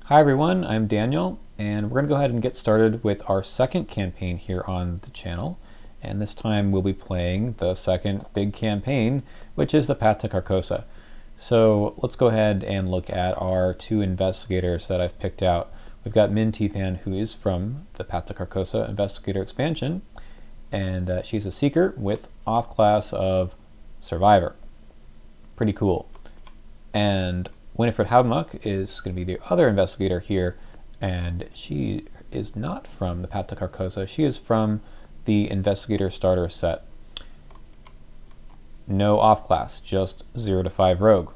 Hi everyone, I'm Daniel, and we're going to go ahead and get started with our second campaign here on the channel. And this time we'll be playing the second big campaign, which is the Path to Carcosa. So let's go ahead and look at our two investigators that I've picked out. We've got Minh, Phan, who is from the Path to Carcosa Investigator Expansion, and she's a seeker with off-class of Survivor. Pretty cool. And Winifred Habbamock is going to be the other investigator here, and she is not from the Path to Carcosa. She is from the Investigator Starter set. No off-class, just 0 to 5 rogue.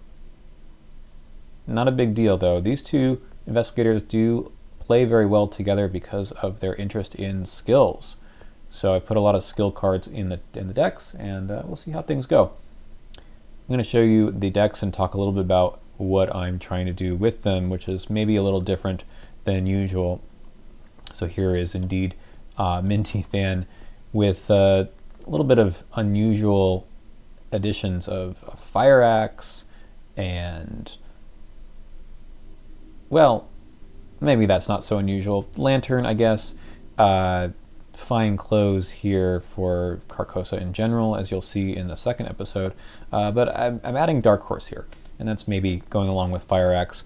Not a big deal though. These two investigators do play very well together because of their interest in skills. So I put a lot of skill cards in the decks, and we'll see how things go. I'm going to show you the decks and talk a little bit about what I'm trying to do with them, which is maybe a little different than usual. So here is indeed Minh, Phan with a little bit of unusual additions of a fire axe and, well, maybe that's not so unusual. Lantern, I guess. Fine clothes here for Carcosa in general, as you'll see in the second episode. But I'm adding Dark Horse here, and that's maybe going along with Fire Axe,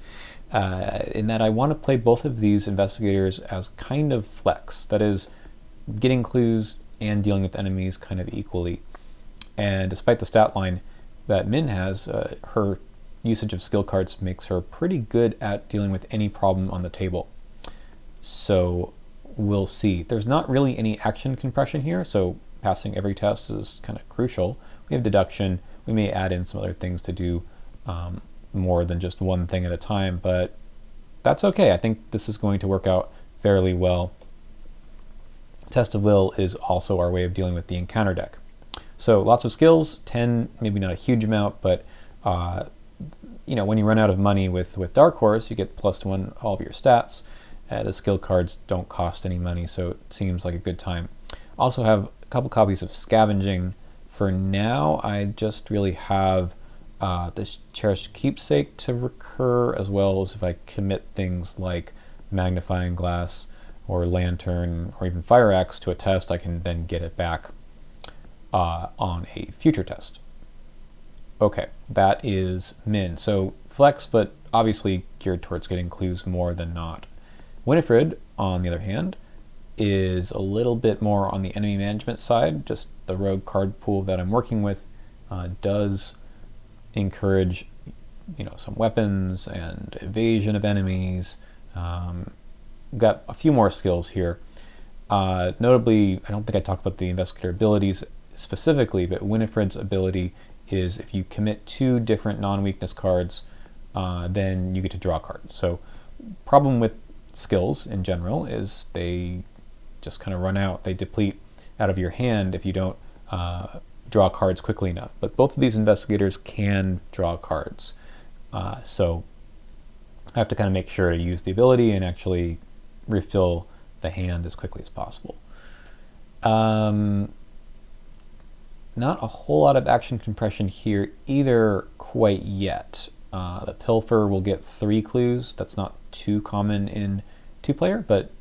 in that I want to play both of these investigators as kind of flex. That is, getting clues and dealing with enemies kind of equally. And despite the stat line that Minh has, her usage of skill cards makes her pretty good at dealing with any problem on the table. So we'll see. There's not really any action compression here, so passing every test is kind of crucial. We have deduction. We may add in some other things to do more than just one thing at a time, but that's okay. I think this is going to work out fairly well. Test of Will is also our way of dealing with the encounter deck. So lots of skills, 10, maybe not a huge amount, but when you run out of money with Dark Horse, you get +1 all of your stats. The skill cards don't cost any money, so it seems like a good time. Also have a couple copies of Scavenging. For now, I just really have this Cherished Keepsake to recur, as well as if I commit things like Magnifying Glass or Lantern or even Fire Axe to a test, I can then get it back on a future test. Okay, that is Minh. So flex, but obviously geared towards getting clues more than not. Winifred, on the other hand, is a little bit more on the enemy management side. Just the rogue card pool that I'm working with does encourage, some weapons and evasion of enemies. Got a few more skills here. Notably, I don't think I talked about the investigator abilities specifically, but Winifred's ability is if you commit 2 different non-weakness cards, then you get to draw a card. So, problem with skills in general is they just kind of run out. They deplete out of your hand if you don't draw cards quickly enough. But both of these investigators can draw cards. So I have to kind of make sure to use the ability and actually refill the hand as quickly as possible. Not a whole lot of action compression here either quite yet. The Pilfer will get 3 clues. That's not too common in 2-player, but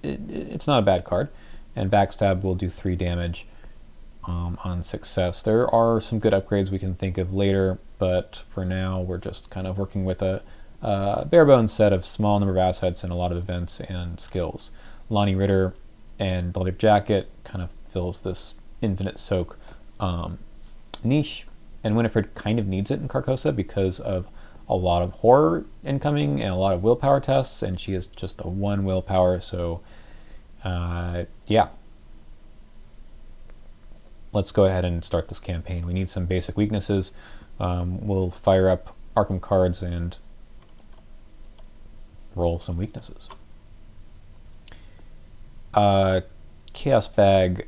it's not a bad card. And Backstab will do 3 damage on success. There are some good upgrades we can think of later, but for now we're just kind of working with a bare bones set of small number of assets and a lot of events and skills. Lonnie Ritter and Leather Jacket kind of fills this infinite soak niche, and Winifred kind of needs it in Carcosa because of a lot of horror incoming and a lot of willpower tests, and she has just the 1 willpower, so yeah. Let's go ahead and start this campaign. We need some basic weaknesses. We'll fire up Arkham cards and roll some weaknesses. Chaos Bag,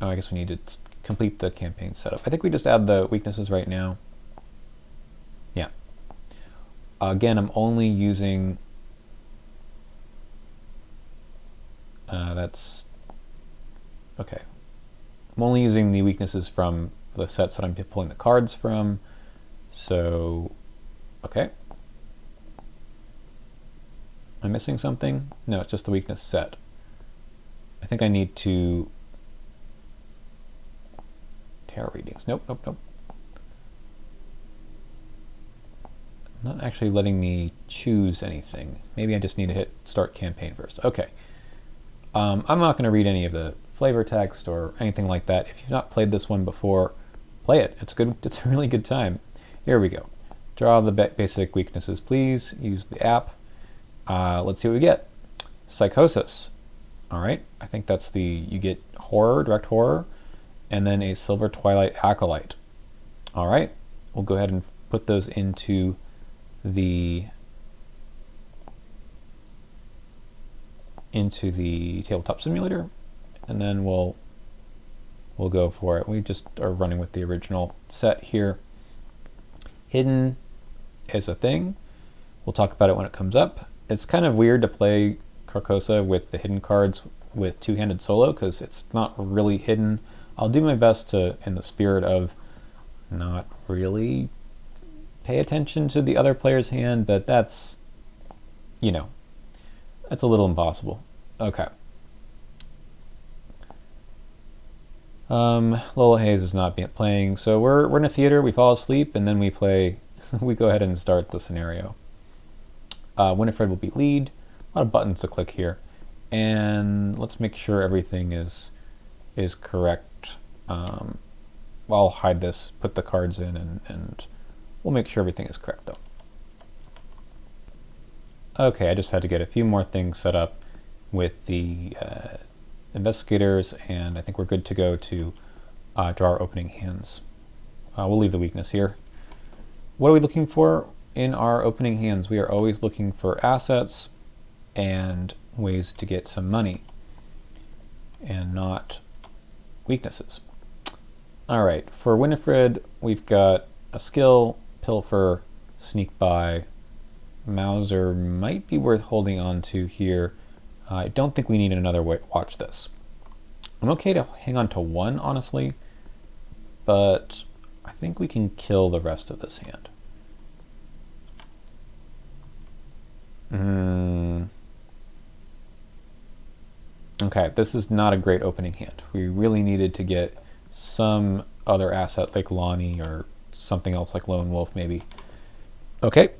I guess we need to complete the campaign setup. I think we just add the weaknesses right now. Yeah. Again, I'm only using that's okay. I'm only using the weaknesses from the sets that I'm pulling the cards from. So, okay. I missing something? No, it's just the weakness set. I think I need to... Tarot readings. Nope, nope, nope. Not actually letting me choose anything. Maybe I just need to hit start campaign first. Okay. I'm not going to read any of the flavor text or anything like that. If you've not played this one before, play it. It's good. It's a really good time. Here we go. Draw the basic weaknesses, please. Use the app. Let's see what we get. Psychosis. All right. I think that's the, you get horror, direct horror, and then a Silver Twilight Acolyte. All right. We'll go ahead and put those into the tabletop simulator, and then we'll go for it. We just are running with the original set here. Hidden is a thing. We'll talk about it when it comes up. It's kind of weird to play Carcosa with the hidden cards with two-handed solo because it's not really hidden. I'll do my best to, in the spirit of not really pay attention to the other player's hand, but that's, you know, that's a little impossible. Okay. Lola Hayes is not playing, so we're in a theater, we fall asleep, and then we play, we go ahead and start the scenario. Winifred will be lead, a lot of buttons to click here, and let's make sure everything is correct. I'll hide this, put the cards in, and we'll make sure everything is correct though. Okay, I just had to get a few more things set up with the investigators, and I think we're good to go to draw our opening hands. We'll leave the weakness here. What are we looking for in our opening hands? We are always looking for assets and ways to get some money, and not weaknesses. All right, for Winifred, we've got a skill, pilfer, sneak by. Mauser might be worth holding on to here. I don't think we need another way. Watch this. I'm okay to hang on to one, honestly, but I think we can kill the rest of this hand. Okay, this is not a great opening hand. We really needed to get some other asset like Lonnie or something else like Lone Wolf maybe. Okay,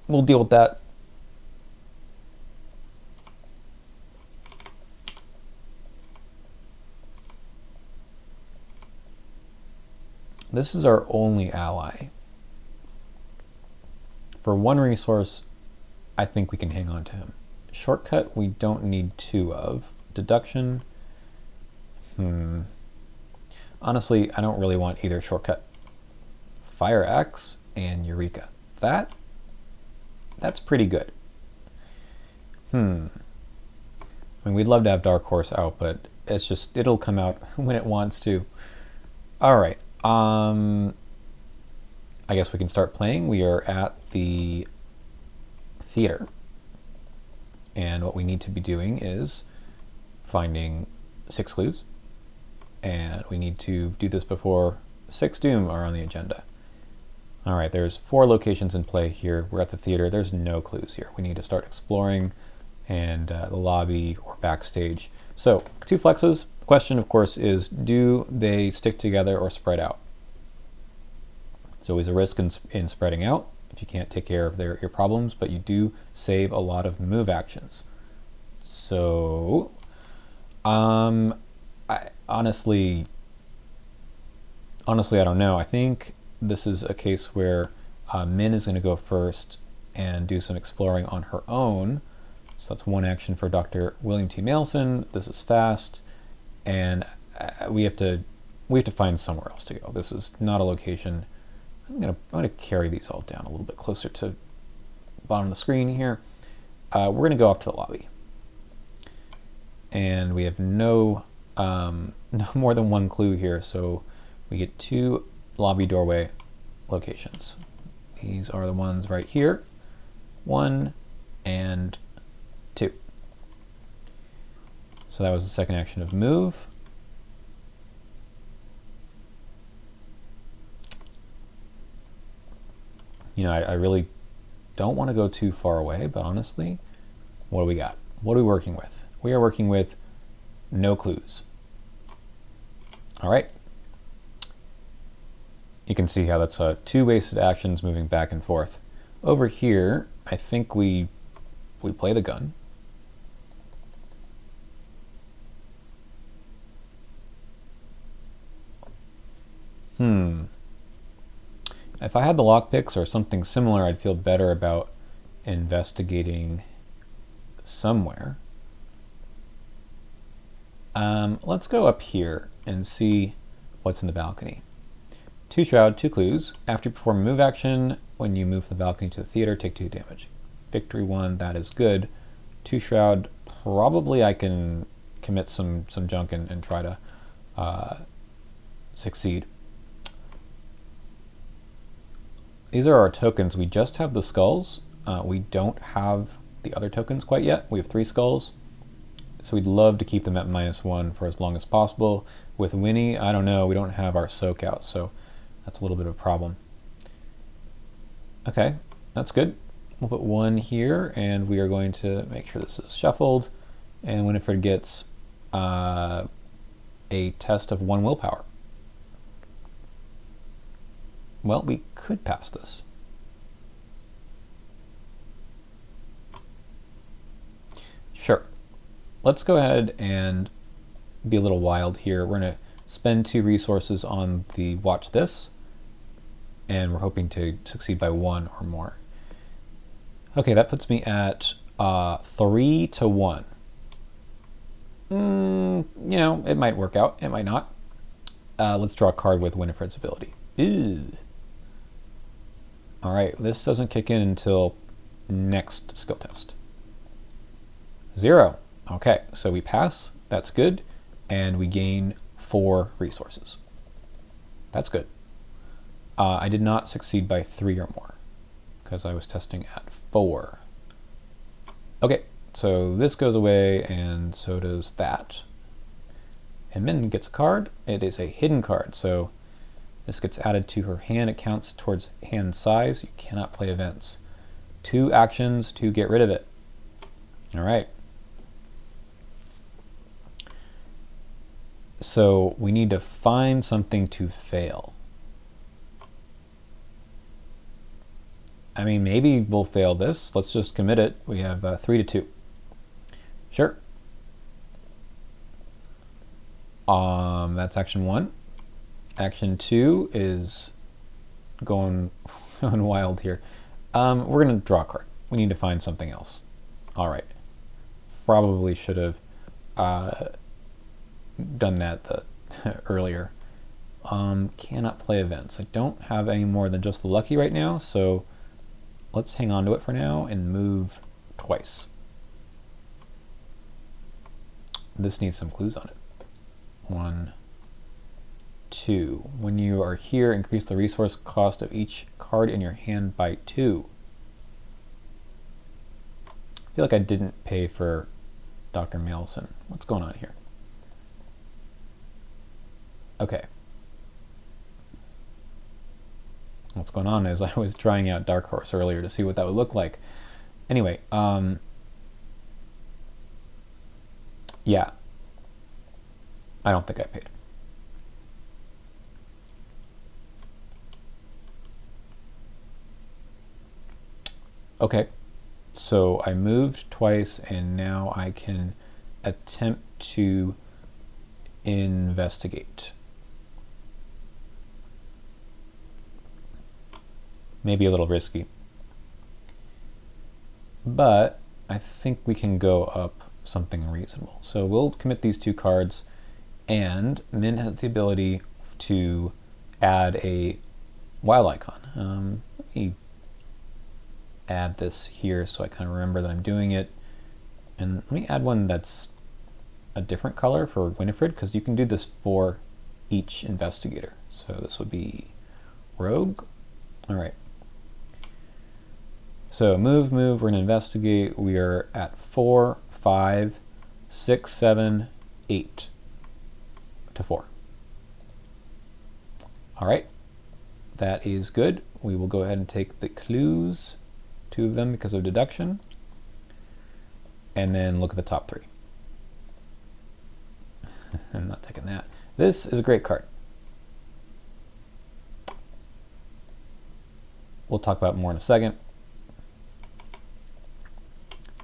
we'll deal with that. This is our only ally. For one resource, I think we can hang on to him. Shortcut, we don't need two of. Deduction, honestly, I don't really want either shortcut. Fire Axe and Eureka. That's pretty good. I mean, we'd love to have Dark Horse out, but it's just, it'll come out when it wants to. All right. I guess we can start playing. We are at the theater. And what we need to be doing is finding 6 clues. And we need to do this before 6 Doom are on the agenda. All right, there's 4 locations in play here. We're at the theater. There's no clues here. We need to start exploring and the lobby or backstage. So 2 flexes. The question, of course, is do they stick together or spread out? There's always a risk in spreading out if you can't take care of your problems, but you do save a lot of move actions. So, I honestly, I don't know. I think this is a case where Minh is going to go first and do some exploring on her own. So that's 1 action for Dr. William T. Mailson. This is fast, and we have to find somewhere else to go. This is not a location. I'm gonna carry these all down a little bit closer to the bottom of the screen here. We're gonna go off to the lobby, and we have no more than 1 clue here, so we get 2 lobby doorway locations. These are the ones right here, 1 and 2. So that was the second action of move. You know, I really don't want to go too far away, but honestly, what do we got? What are we working with? We are working with no clues. All right. You can see how that's two wasted actions moving back and forth. Over here, I think we play the gun. If I had the lockpicks or something similar, I'd feel better about investigating somewhere. Let's go up here and see what's in the balcony. 2 shroud, 2 clues. After you perform a move action, when you move from the balcony to the theater, take 2 damage. Victory 1, that is good. 2 shroud, probably I can commit some junk and try to succeed. These are our tokens. We just have the skulls. We don't have the other tokens quite yet. We have 3 skulls. So we'd love to keep them at -1 for as long as possible. With Winnie, I don't know. We don't have our soak out, so that's a little bit of a problem. Okay, that's good. We'll put 1 here, and we are going to make sure this is shuffled. And Winifred gets a test of 1 willpower. Well, we could pass this. Sure. Let's go ahead and be a little wild here. We're going to spend 2 resources on the watch this, and we're hoping to succeed by 1 or more. Okay, that puts me at 3 to 1. You know, it might work out. It might not. Let's draw a card with Winifred's ability. Ew. All right, this doesn't kick in until next skill test. 0. Okay, so we pass. That's good. And we gain 4 resources. That's good. I did not succeed by 3 or more because I was testing at 4. Okay, so this goes away and so does that. And Minh gets a card. It is a hidden card, so this gets added to her hand. It counts towards hand size. You cannot play events. 2 actions to get rid of it. All right. So we need to find something to fail. I mean, maybe we'll fail this. Let's just commit it. We have 3 to 2. Sure. That's action 1. Action 2 is going wild here. We're going to draw a card. We need to find something else. All right. Probably should have done that earlier. Cannot play events. I don't have any more than just the lucky right now, so let's hang on to it for now and move twice. This needs some clues on it. 1, 2. When you are here, increase the resource cost of each card in your hand by 2. I feel like I didn't pay for Dr. Mailson. What's going on here? Okay. What's going on is I was trying out Dark Horse earlier to see what that would look like. Anyway, yeah. I don't think I paid. Okay, so I moved twice and now I can attempt to investigate. Maybe a little risky, but I think we can go up something reasonable. So we'll commit these 2 cards, and Minh has the ability to add a wild icon. Let me add this here so I kind of remember that I'm doing it. And let me add one that's a different color for Winifred, because you can do this for each investigator. So this would be Rogue. All right. So move, we're going to investigate. We are at 4, 5, 6, 7, 8 to 4. All right, that is good. We will go ahead and take the clues 2 of them because of deduction. And then look at the top 3. I'm not taking that. This is a great card. We'll talk about more in a second.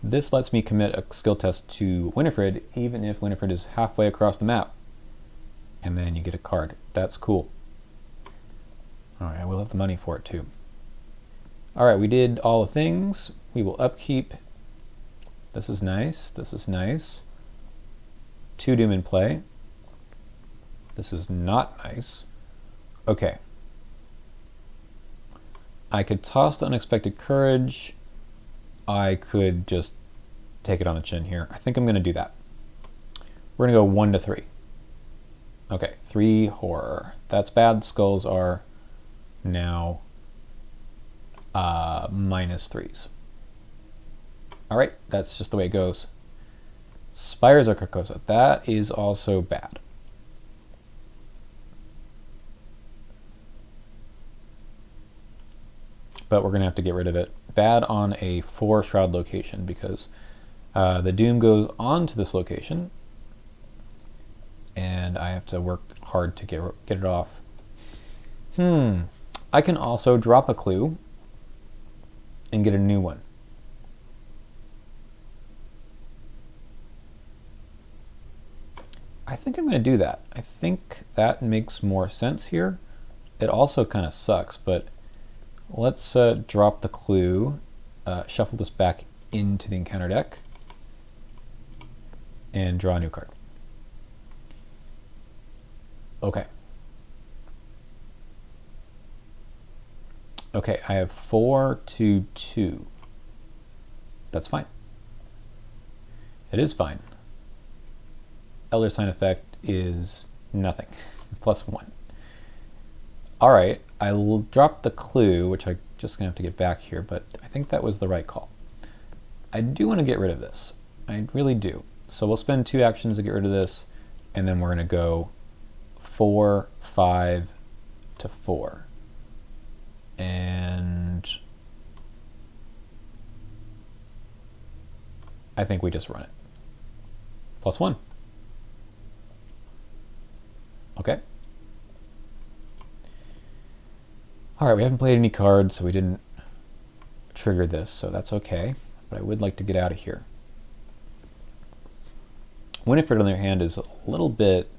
This lets me commit a skill test to Winifred, even if Winifred is halfway across the map. And then you get a card. That's cool. Alright, I will have the money for it too. Alright, we did all the things. We will upkeep. This is nice. This is nice. 2 Doom in play. This is not nice. Okay. I could toss the Unexpected Courage. I could just take it on the chin here. I think I'm going to do that. We're going to go 1 to 3. Okay, 3 horror. That's bad. Skulls are now -3s. Alright, that's just the way it goes. Spires are Carcosa. That is also bad. But we're going to have to get rid of it. Bad on a 4 shroud location because the doom goes onto this location and I have to work hard to get it off. I can also drop a clue and get a new one. I think I'm going to do that. I think that makes more sense here. It also kind of sucks, but let's drop the clue, shuffle this back into the encounter deck, and draw a new card. Okay. Okay, I have 4 to 2. That's fine. It is fine. Elder Sign effect is nothing. +1. Alright, I will drop the clue, which I'm just going to have to get back here, but I think that was the right call. I do want to get rid of this. I really do. So we'll spend 2 actions to get rid of this, and then we're going to go 4, 5 to 4. And I think we just run it. +1. Okay. Alright, we haven't played any cards, so we didn't trigger this, so that's okay. But I would like to get out of here. Winifred, on the other hand, is a little bit...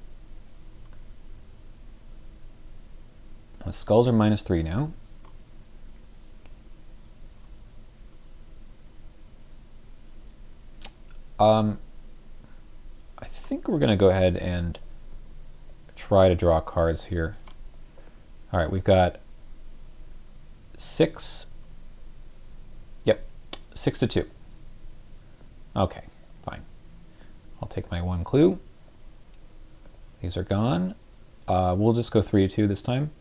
The skulls are -3 now. I think we're going to go ahead and try to draw cards here. Alright, we've got 6. Yep, 6 to 2. Okay, fine. I'll take my 1 clue. These are gone. We'll just go 3 to 2 this time.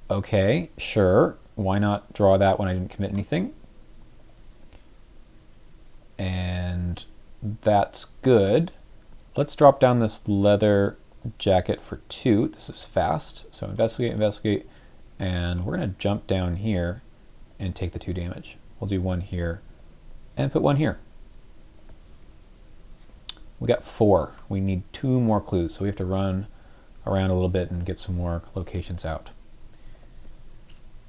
Okay, sure. Why not draw that when I didn't commit anything? And that's good. Let's drop down this leather jacket for 2. This is fast. So investigate, investigate. And we're going to jump down here and take the 2 damage. We'll do 1 here and put 1 here. We got 4. We need 2 more clues, so we have to run around a little bit and get some more locations out.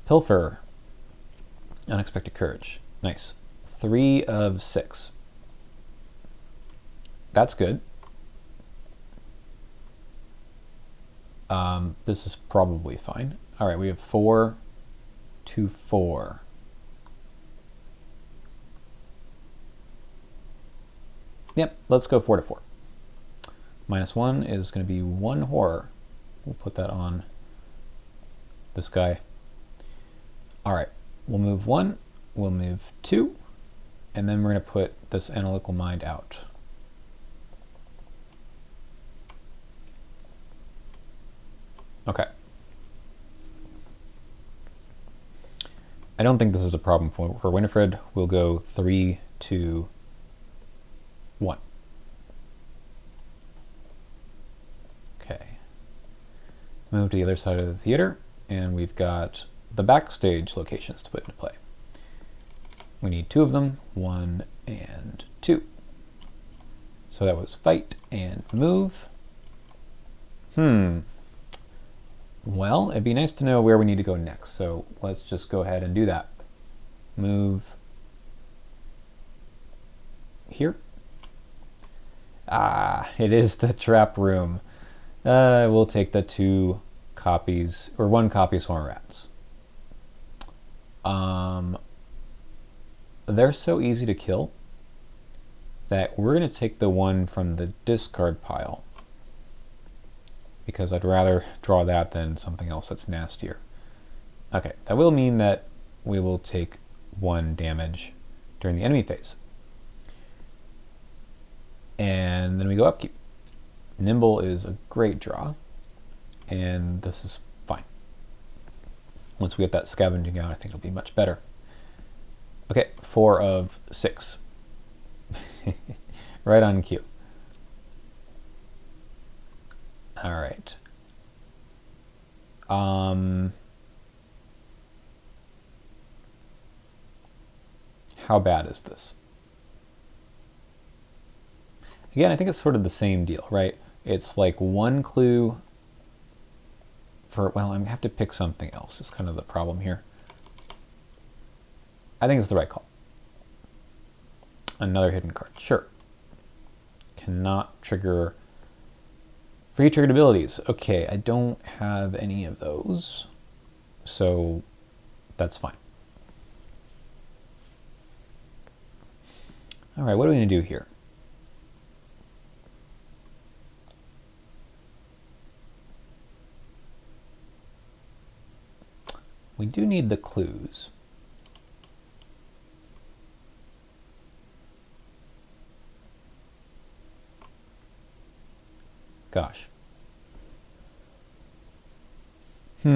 Pilfer. Unexpected Courage. Nice. 3 of 6. That's good. This is probably fine. All right, we have 4 to 4. Yep, let's go 4 to 4. -1 is going to be 1 horror. We'll put that on this guy. All right, we'll move 1, we'll move 2, and then we're going to put this Analytical Mind out. Okay. I don't think this is a problem for Winifred. We'll go 3 to 1. Okay. Move to the other side of the theater, and we've got the backstage locations to put into play. We need 2 of them, 1 and 2. So that was fight and move. Well, it'd be nice to know where we need to go next, so let's just go ahead and do that. Move here. Ah, it is the trap room. We'll take the 2 copies, or 1 copy of Swarm Rats. They're so easy to kill that we're going to take the one from the discard pile, because I'd rather draw that than something else that's nastier. Okay, that will mean that we will take 1 damage during the enemy phase. And then we go upkeep. Nimble is a great draw, and this is fine. Once we get that scavenging out, I think it'll be much better. Okay, 4 of 6. Right on cue. All right. How bad is this? Again, I think it's sort of the same deal, right? It's like 1 clue for, well, I'm going to have to pick something else. It's kind of the problem here. I think it's the right call. Another hidden card, sure. Cannot trigger free triggered abilities. Okay, I don't have any of those, so that's fine. All right, what are we going to do here? We do need the clues. Gosh. I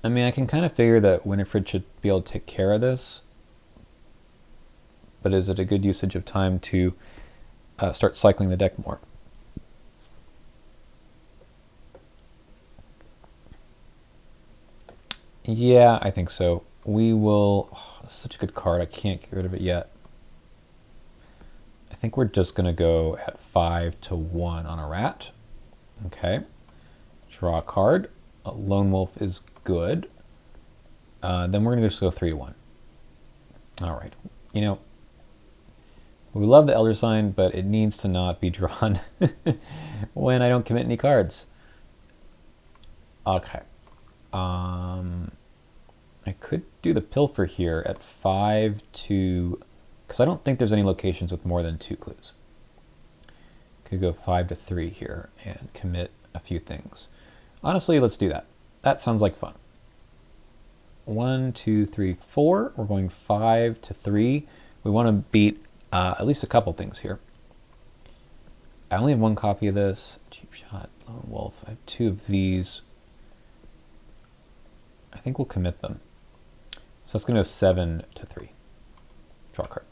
mean, I can kind of figure that Winifred should be able to take care of this, but is it a good usage of time to start cycling the deck more? Yeah, I think so. We will... Oh, this is such a good card. I can't get rid of it yet. I think we're just going to go at 5 to 1 on a rat. Okay. Draw a card. A Lone Wolf is good. Then we're going to just go 3 to 1. All right. You know, we love the Elder Sign, but it needs to not be drawn when I don't commit any cards. Okay. I could do the Pilfer here at 5 to... because I don't think there's any locations with more than 2 clues. Could go 5 to 3 here and commit a few things. Honestly, let's do that. That sounds like fun. 1, 2, 3, 4. We're going 5 to 3. We want to beat at least a couple things here. I only have 1 copy of this. Cheap Shot, Lone Wolf. I have 2 of these. I think we'll commit them. So it's going to go 7 to 3. Draw a card.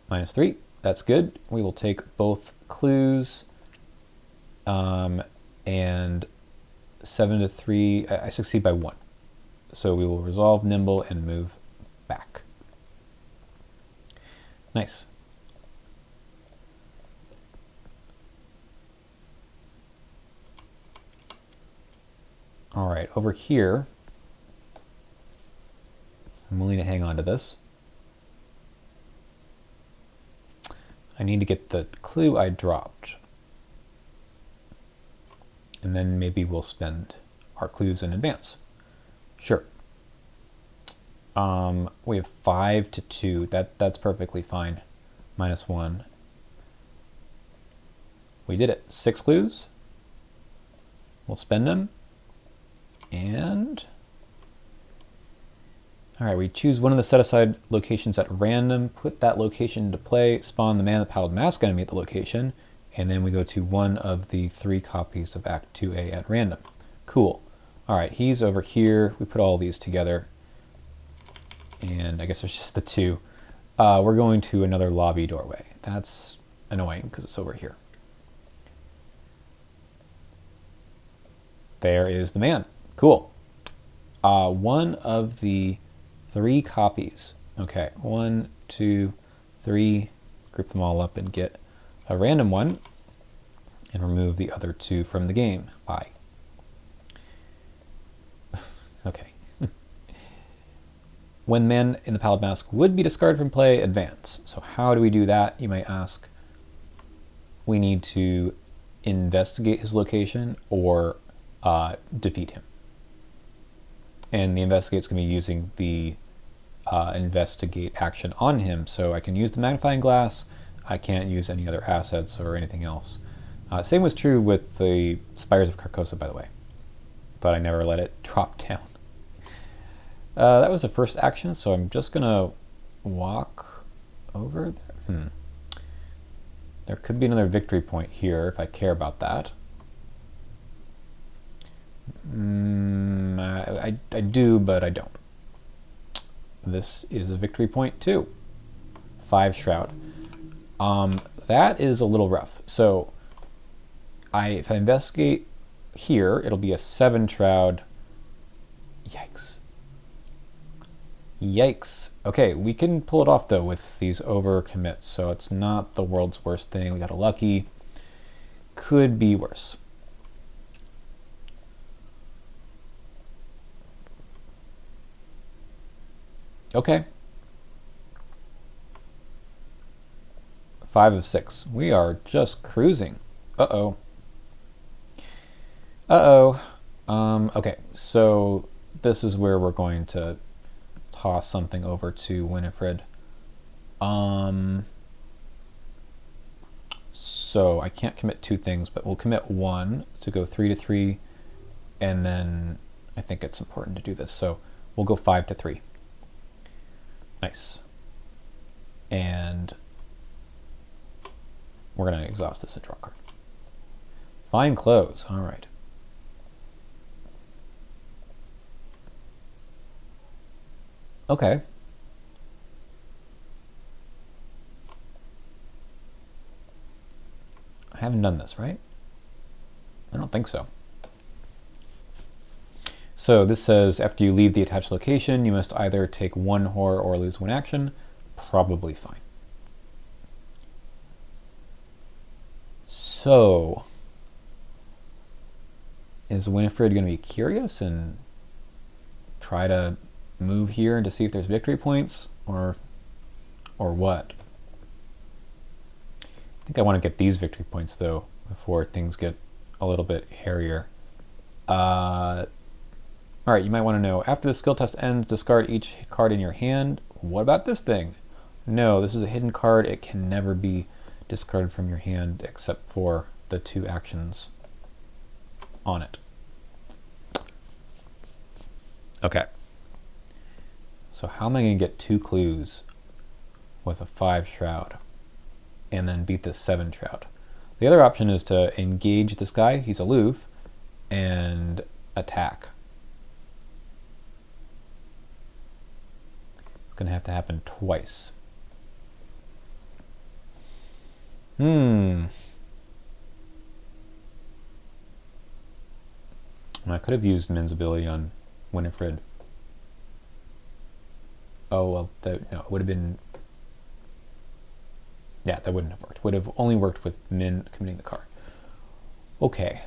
-3. That's good. We will take both clues. And 7 to 3. I succeed by 1. So we will resolve Nimble and move back. Nice. All right, over here, I'm willing to hang on to this. I need to get the clue I dropped. And then maybe we'll spend our clues in advance. Sure. We have 5 to 2. That's perfectly fine. -1. We did it. 6 clues. We'll spend them. And... all right, we choose one of the set-aside locations at random, put that location into play, spawn the mana-pallid mask enemy at the location, and then we go to one of the 3 copies of Act 2A at random. Cool. All right, he's over here. We put all these together. And I guess there's just the 2. We're going to another lobby doorway. That's annoying because it's over here. There is the man. Cool. one of the 3 copies. Okay, 1, 2, 3. Group them all up and get a random one, and remove the other 2 from the game. Bye. Okay. When men in the Pallid Mask would be discarded from play, advance. So how do we do that, you might ask? We need to investigate his location or defeat him. And the investigate's going to be using the investigate action on him, so I can use the magnifying glass. I can't use any other assets or anything else. Same was true with the Spires of Carcosa, by the way, but I never let it drop down. That was the first action, so I'm just gonna walk over there. There could be another victory point here if I care about that. I do, but I don't. This is a victory point too. 5 shroud. That is a little rough. So if I investigate here, it'll be a 7 shroud. Yikes. Yikes. Okay, we can pull it off though with these over commits, so it's not the world's worst thing. We got a lucky. Could be worse. Okay. 5 of 6. We are just cruising. Uh-oh. Uh-oh. Okay, so this is where we're going to toss something over to Winifred. So I can't commit 2 things, but we'll commit 1 to go 3 to 3, and then I think it's important to do this, so we'll go 5 to 3. Nice. And we're going to exhaust this and draw a card. Fine clothes. All right. Okay. I haven't done this, right? I don't think so. So this says, after you leave the attached location, you must either take 1 horror or lose 1 action. Probably fine. So, is Winifred going to be curious and try to move here to see if there's victory points, or what? I think I want to get these victory points though before things get a little bit hairier. All right, you might want to know, after the skill test ends, discard each card in your hand. What about this thing? No, this is a hidden card. It can never be discarded from your hand except for the 2 actions on it. Okay. So how am I going to get 2 clues with a 5 shroud and then beat this 7 shroud? The other option is to engage this guy. He's aloof, and attack. It's going to have to happen twice. I could have used Min's ability on Winifred. Oh, well, no, it would have been... Yeah, that wouldn't have worked. Would have only worked with Min committing the card. Okay.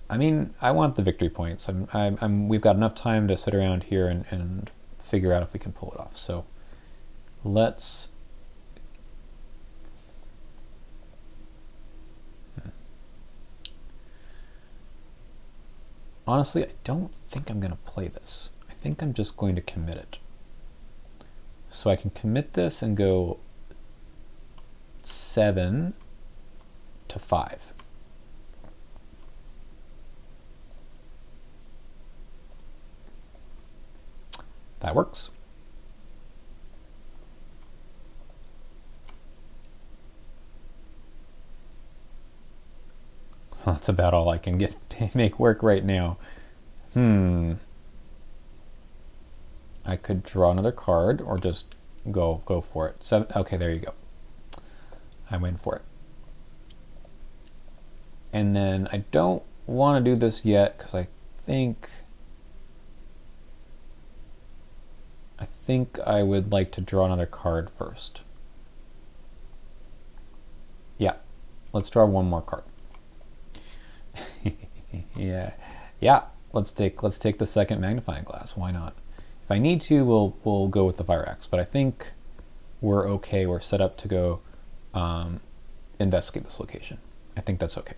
I mean, I want the victory points. We've got enough time to sit around here and figure out if we can pull it off. So let's... Honestly, I don't think I'm going to play this. I think I'm just going to commit it. So I can commit this and go 7 to 5. That works. Well, that's about all I can make work right now. I could draw another card or just go for it. 7. Okay, there you go. I went for it. And then I don't want to do this yet because I think I would like to draw another card first. Yeah, let's draw one more card. yeah. Let's take the second magnifying glass. Why not? If I need to, we'll go with the Fire Axe. But I think we're okay. We're set up to go investigate this location. I think that's okay.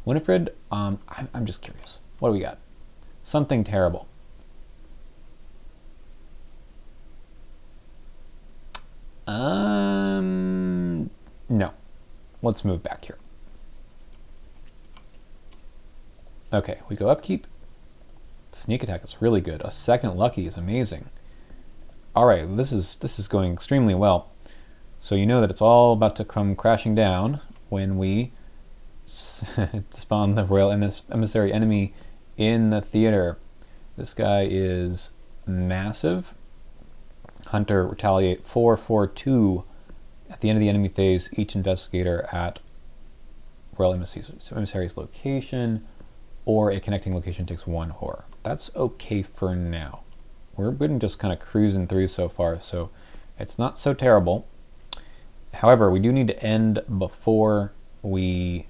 Winifred, I'm just curious. What do we got? Something terrible. No. Let's move back here. Okay, we go upkeep. Sneak attack is really good. A second lucky is amazing. All right, this is going extremely well. So you know that it's all about to come crashing down when we spawn the royal emissary enemy in the theater. This guy is massive. Hunter retaliate 4/4/2. At the end of the enemy phase, each investigator at royal emissary's location or a connecting location takes 1 horror. That's okay for now. We're been just kind of cruising through so far, so it's not so terrible. However, we do need to end before we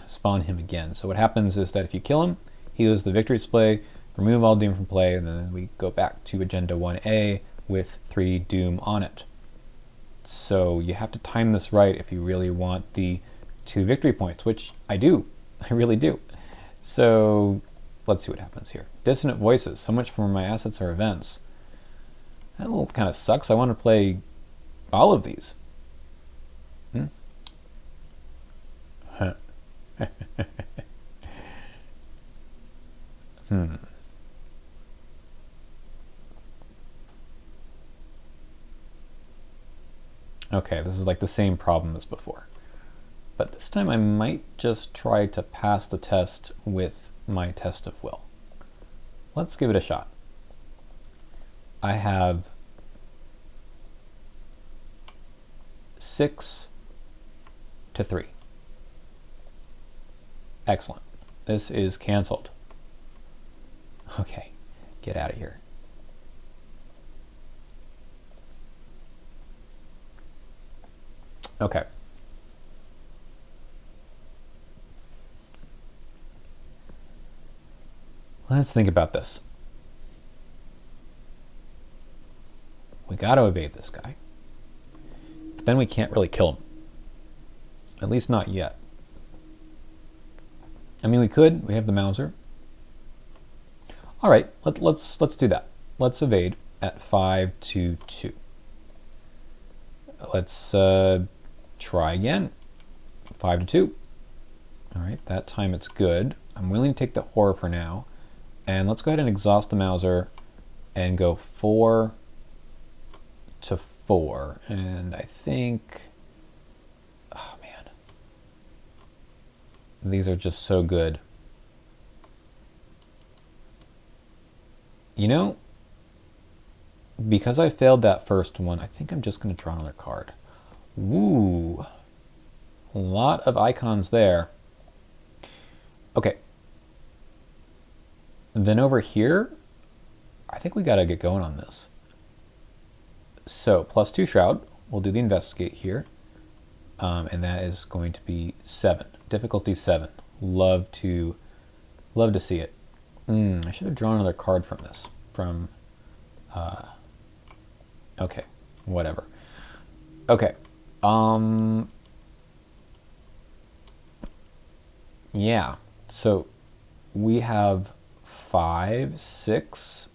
spawn him again. So what happens is that if you kill him, he loses the victory display, remove all doom from play, and then we go back to agenda 1A with 3 doom on it. So you have to time this right if you really want the 2 victory points, which I do. I really do. So let's see what happens here. Dissonant voices. So much for my assets or events. That little kind of sucks. I want to play all of these. Okay, this is like the same problem as before. But this time I might just try to pass the test with my test of will. Let's give it a shot. I have 6 to 3. Excellent. This is canceled. Okay, get out of here. Okay. Let's think about this. We got to evade this guy. But then we can't really kill him. At least not yet. I mean, we could. We have the Mauser. All right, let's do that. Let's evade at 5 to 2. Let's try again. 5 to 2. All right, that time it's good. I'm willing to take the horror for now. And let's go ahead and exhaust the Mauser and go 4 to 4. And I think, oh man, these are just so good. You know, because I failed that first one, I think I'm just going to draw another card. Woo! A lot of icons there. Okay. Then over here, I think we got to get going on this. So, +2 Shroud. We'll do the Investigate here. And that is going to be 7. Difficulty 7. Love to see it. I should have drawn another card from this. Okay, whatever. Okay. Yeah. So we have 5, 6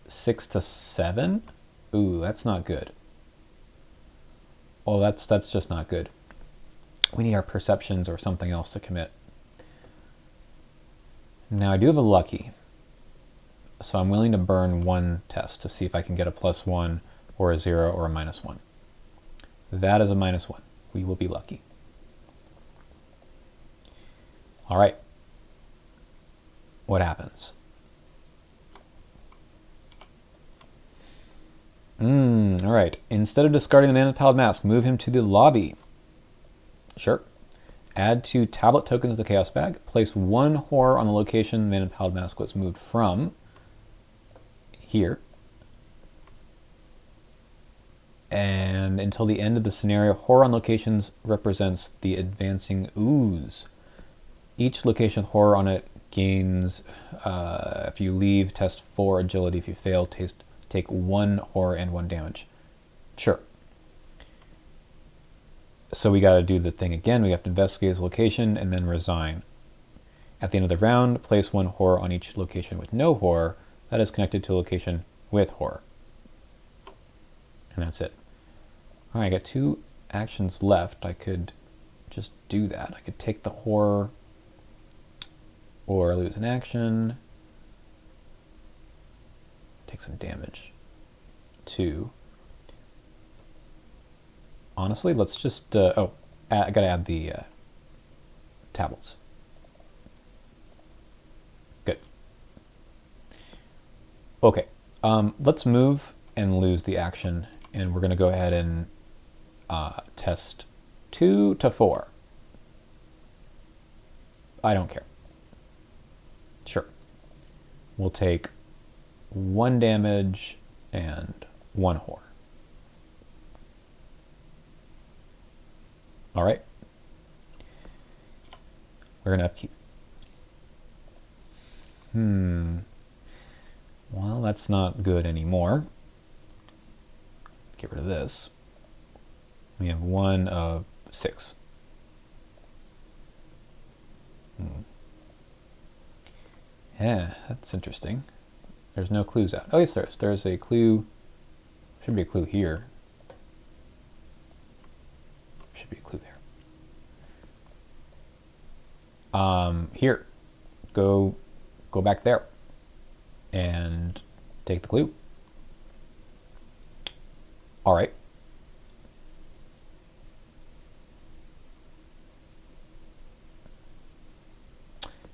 to 7. Ooh, that's not good. Oh, that's just not good. We need our perceptions or something else to commit. Now I do have a lucky, so I'm willing to burn 1 test to see if I can get a +1 or a 0 or a -1. That is a -1. We will be lucky. All right. What happens? All right. Instead of discarding the Mana-Pallid Mask, move him to the lobby. Sure. Add 2 tablet tokens to the chaos bag. Place 1 horror on the location Man and Pallid Mask was moved from here. And until the end of the scenario, horror on locations represents the advancing ooze. Each location with horror on it gains, if you leave, test 4 agility. If you fail, take 1 horror and 1 damage. Sure. So we got to do the thing again. We have to investigate his location and then resign. At the end of the round, place 1 horror on each location with no horror that is connected to a location with horror. And that's it. All right, I got 2 actions left. I could just do that. I could take the horror or lose an action. Take some damage. 2. Honestly, let's just, I gotta add the tablets. Good. Okay, let's move and lose the action, and we're gonna go ahead and test 2 to 4. I don't care. Sure. We'll take 1 damage and 1 horror. All right. We're gonna upkeep. Well, that's not good anymore. Get rid of this. We have 1 of 6. Yeah, that's interesting. There's no clues out. Oh, yes, there is. There's a clue. Should be a clue here. Should be a clue there. Here. Go back there. And take the clue. All right.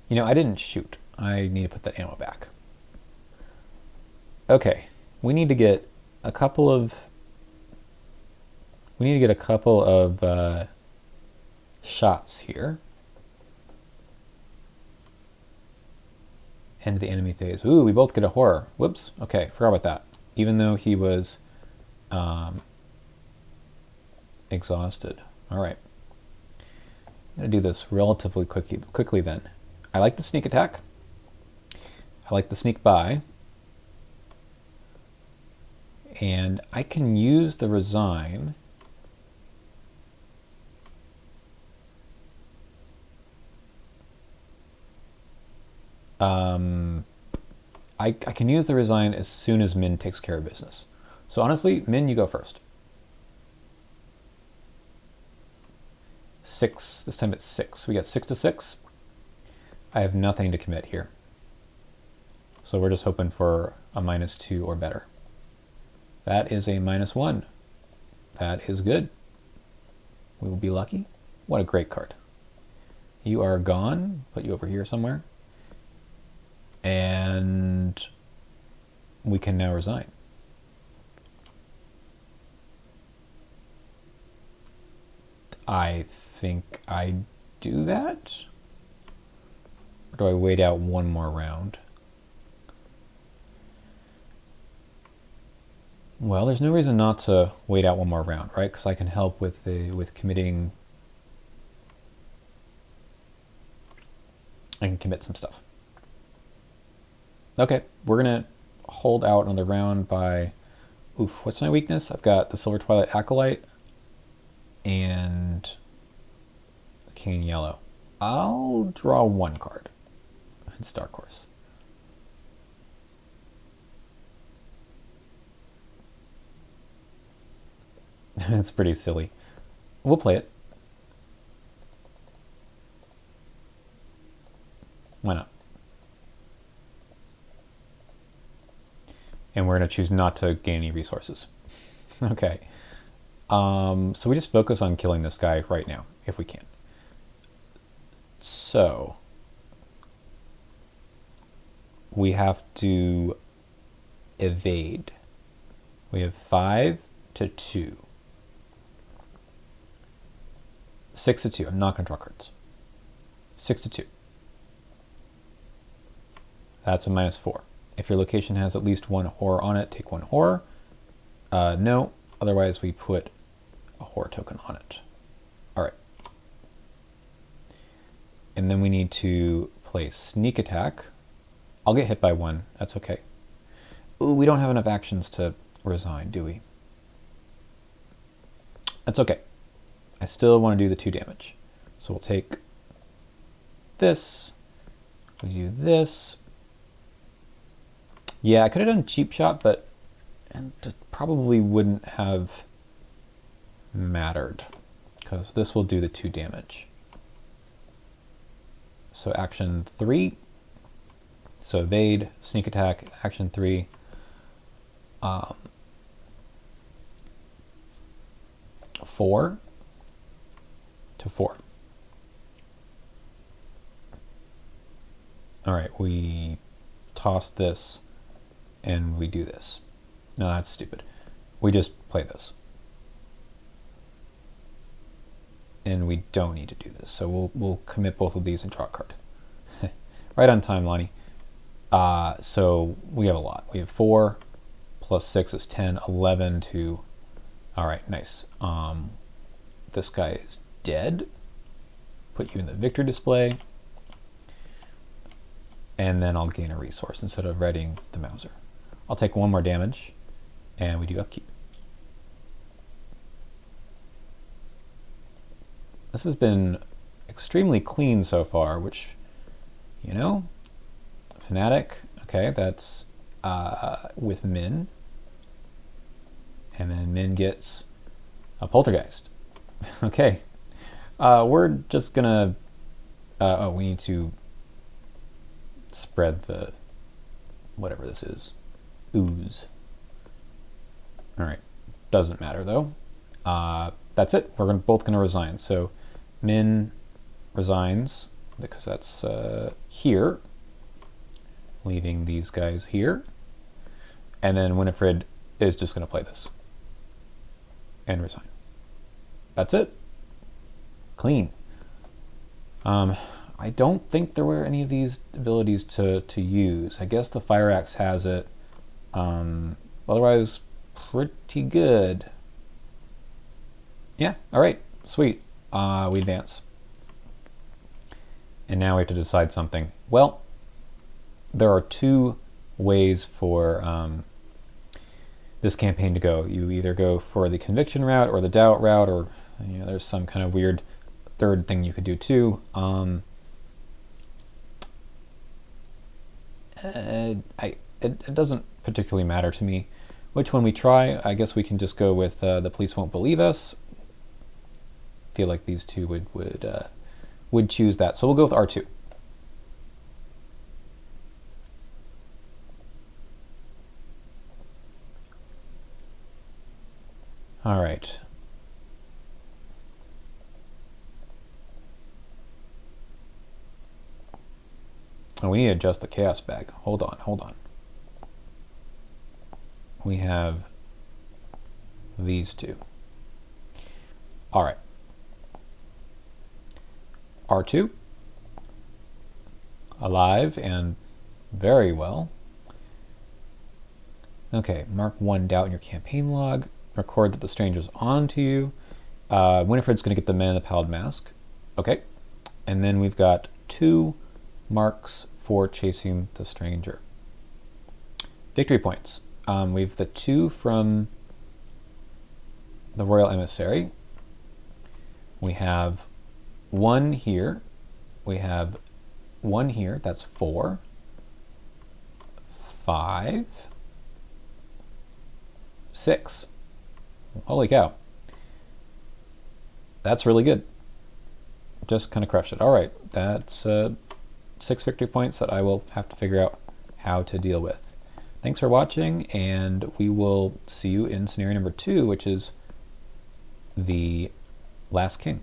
You know, I didn't shoot. I need to put that ammo back. Okay, we need to get a couple of shots here. End of the enemy phase. Ooh, we both get a horror. Whoops. Okay, forgot about that. Even though he was exhausted. All right. I'm going to do this relatively quickly then. I like the sneak attack. I like the sneak by. And I can use the resign. I can use the resign as soon as Minh takes care of business. So honestly, Minh, you go first. 6. This time it's 6. We got 6 to 6. I have nothing to commit here. So we're just hoping for a -2 or better. That is a -1. That is good. We will be lucky. What a great card. You are gone. Put you over here somewhere. And we can now resign. I think I do that? Or do I wait out 1 more round? Well, there's no reason not to wait out 1 more round, right? Because I can help with committing. I can commit some stuff. Okay, we're gonna hold out another round by. Oof, what's my weakness? I've got the Silver Twilight Acolyte and the King in Yellow. I'll draw 1 card. It's Dark Horse. That's pretty silly. We'll play it. Why not? And we're going to choose not to gain any resources. Okay. So we just focus on killing this guy right now, if we can. So we have to evade. We have 5 to 2. 6 to 2. I'm not going to draw cards. 6 to 2. That's a -4. If your location has at least one horror on it, take one horror. No, otherwise we put a horror token on it. All right. And then we need to play sneak attack. I'll get hit by 1. That's okay. Ooh, we don't have enough actions to resign, do we? That's okay. I still want to do the 2 damage. So we'll take this. We do this. Yeah, I could have done cheap shot, but it probably wouldn't have mattered because this will do the 2 damage. So action 3. So evade, sneak attack, action 3. 4 to 4. All right, we toss this and we do this. No, that's stupid. We just play this. And we don't need to do this. So we'll commit both of these and draw a card. Right on time, Lonnie. So we have a lot. We have 4 plus 6 is 10, 11 to... All right, nice. This guy is dead. Put you in the victory display. And then I'll gain a resource instead of readying the Mauser. I'll take 1 more damage, and we do upkeep. This has been extremely clean so far, which, you know, Fanatic, okay, that's with Minh. And then Minh gets a Poltergeist. Okay, we're just gonna, oh, we need to spread the, whatever this is, ooze. All right, doesn't matter though. That's it, we're both gonna resign. So Minh resigns because that's here, leaving these guys here. And then Winifred is just gonna play this and resign. That's it. Clean. I don't think there were any of these abilities to use. I guess the Fire Axe has it. Otherwise, pretty good. Yeah, all right, sweet. We advance. And now we have to decide something. Well, there are 2 ways for this campaign to go. You either go for the conviction route or the doubt route, or you know, there's some kind of weird third thing you could do too. It doesn't particularly matter to me which one we try. I guess we can just go with the police won't believe us. Feel like these 2 would choose that. So we'll go with R2. All right. Oh, we need to adjust the chaos bag. Hold on. We have these 2. All right. R2. Alive and very well. Okay, mark 1 doubt in your campaign log. Record that the stranger's on to you. Winifred's going to get the Man in the Pallid Mask. Okay. And then we've got 2 marks for chasing the stranger. Victory points. We've the 2 from the Royal Emissary. We have 1 here. We have 1 here. That's 4. 5. 6. Holy cow. That's really good. Just kind of crushed it. All right, that's 6 victory points that I will have to figure out how to deal with. Thanks for watching, and we will see you in scenario number 2, which is the Last King.